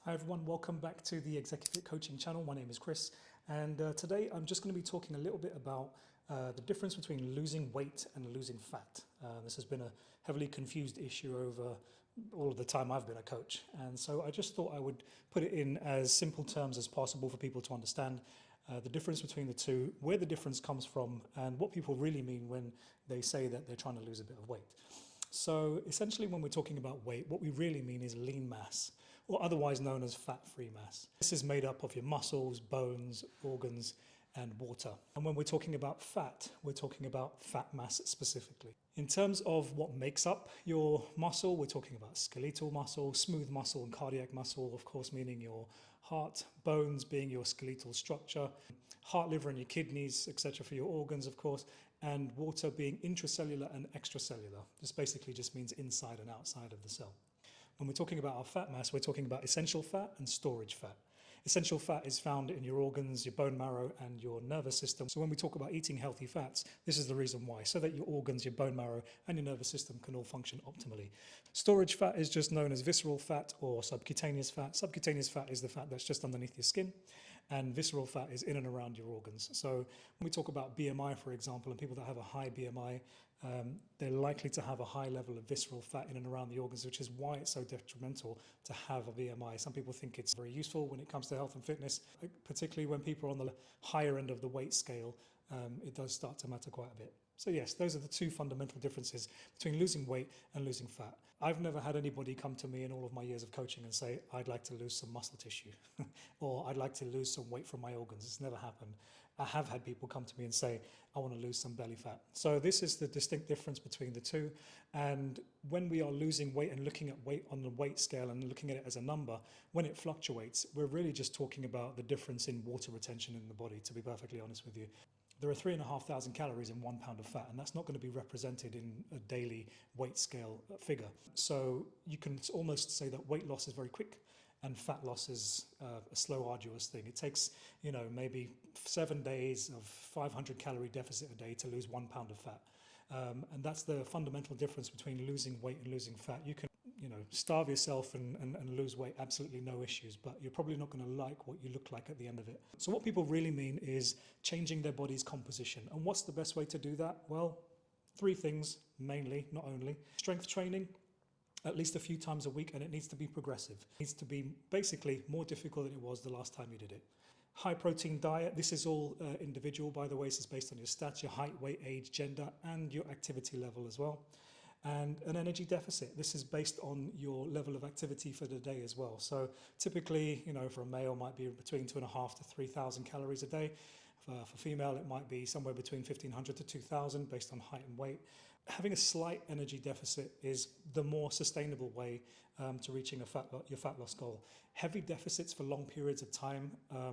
Hi everyone, welcome back to the Executive Coaching channel. My name is Chris, and today I'm just going to be talking a little bit about the difference between losing weight and losing fat. This has been a heavily confused issue over all of the time I've been a coach, and so I just thought I would put it in as simple terms as possible for people to understand the difference between the two, where the difference comes from, and what people really mean when they say that they're trying to lose a bit of weight. So essentially, when we're talking about weight, what we really mean is lean mass, or otherwise known as fat-free mass. This is made up of your muscles, bones, organs, and water. And when we're talking about fat, we're talking about fat mass specifically. In terms of what makes up your muscle, we're talking about skeletal muscle, smooth muscle, and cardiac muscle, of course, meaning your heart, bones being your skeletal structure, heart, liver, and your kidneys, etc. for your organs, of course, and water being intracellular and extracellular. This basically just means inside and outside of the cell. When we're talking about our fat mass, we're talking about essential fat and storage fat. Essential fat is found in your organs, your bone marrow, and your nervous system. So when we talk about eating healthy fats, this is the reason why, so that your organs, your bone marrow, and your nervous system can all function optimally. Storage fat is just known as visceral fat or subcutaneous fat. Subcutaneous fat is the fat that's just underneath your skin, and visceral fat is in and around your organs. So when we talk about BMI, for example, and people that have a high BMI, they're likely to have a high level of visceral fat in and around the organs, which is why it's so detrimental to have a BMI. Some people think it's very useful when it comes to health and fitness, particularly when people are on the higher end of the weight scale. It does start to matter quite a bit. So yes, those are the two fundamental differences between losing weight and losing fat. I've never had anybody come to me in all of my years of coaching and say, I'd like to lose some muscle tissue or I'd like to lose some weight from my organs. It's never happened. I have had people come to me and say, I want to lose some belly fat. So this is the distinct difference between the two. And when we are losing weight and looking at weight on the weight scale and looking at it as a number, when it fluctuates, we're really just talking about the difference in water retention in the body, to be perfectly honest with you. There are 3,500 calories in 1 pound of fat, and that's not going to be represented in a daily weight scale figure. So you can almost say that weight loss is very quick and fat loss is a slow, arduous thing. It takes, maybe 7 days of 500 calorie deficit a day to lose 1 pound of fat. And that's the fundamental difference between losing weight and losing fat. You can starve yourself and lose weight, absolutely no issues, but you're probably not going to like what you look like at the end of it. So what people really mean is changing their body's composition. And what's the best way to do that? Well, 3 things mainly, not only. Strength training, at least a few times a week, and it needs to be progressive. It needs to be basically more difficult than it was the last time you did it. High protein diet, this is all individual, by the way. This is based on your stats, your height, weight, age, gender, and your activity level as well. And an energy deficit. This is based on your level of activity for the day as well. So typically, for a male, might be between 2,500 to 3,000 calories a day. For female, it might be somewhere between 1,500 to 2,000 based on height and weight. Having a slight energy deficit is the more sustainable way to reaching your fat loss goal. Heavy deficits for long periods of time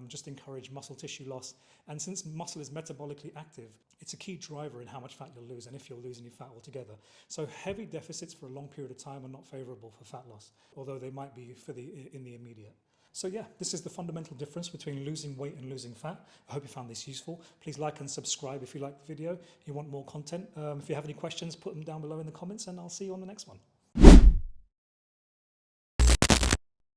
just encourage muscle tissue loss. And since muscle is metabolically active, it's a key driver in how much fat you'll lose and if you're losing your fat altogether. So heavy deficits for a long period of time are not favorable for fat loss, although they might be in the immediate. So yeah, this is the fundamental difference between losing weight and losing fat. I hope you found this useful. Please like and subscribe if you like the video. If you want more content. If you have any questions, put them down below in the comments and I'll see you on the next one.